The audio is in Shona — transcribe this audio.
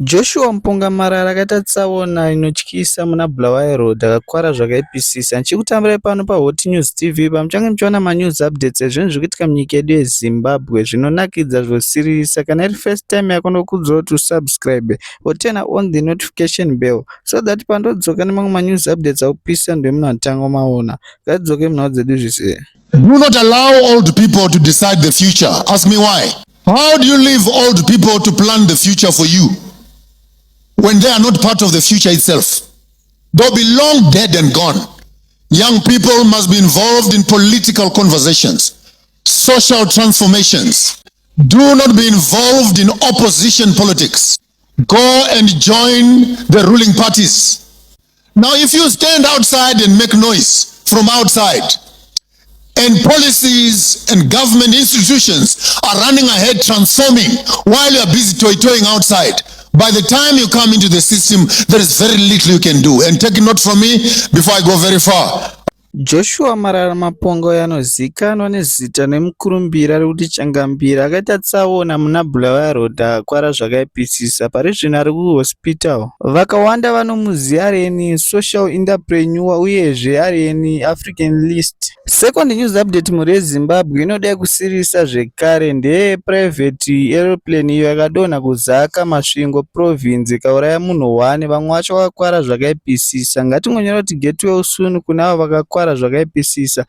Joshua Muponga Marara akaita tsaona inotyisa muna Bulawayo Road akakwara zvakaipisisa. Ndichikutambirai pano paHot News TV pamuchange muchiona manews updates ezvinhu zviri kuitika munyika yedu yeZimbabwe zvinonakidza zvosiririsa. Kana iri first time yako ndokuudzira kuti usubscribe turn on the notification bell so that pandodzoka nemamwe manews updates akupisa ndio munatanga maona. Ngatidzoke munhau dzedu zvise. Do not allow old people to decide the future. Ask me why. How do you leave old people to plan the future for you when they are not part of the future itself? They'll be long dead and gone. Young people must be involved in political conversations, social transformations. Do not be involved in opposition politics. Go and join the ruling parties. Now, if you stand outside and make noise from outside, and policies and government institutions are running ahead transforming while you're busy toying outside, by the time you come into the system, there is very little you can do. And take a note from me before I go very far. Joshua Marara Mapongo yanozikanwa nezita nemukurumbira rekuti Changambira akaita tsaona muna Bulawayo Road akakwara zvakaipisisa. Pari zvino ari kuhospital. Vakawanda vanomuziva ari social entrepreneur uyezve ari African list. Second news update muri yeZimbabwe inodai kusirisa zvekare ndeye private aeroplane iyo yakadonha kuZaka Masvingo Province ikauraya munhu 1, vamwe vacho vakakwara zvakaipisisa. Ngatingonyora kuti get well soon kuna avo vakakwara zvakaipisisa.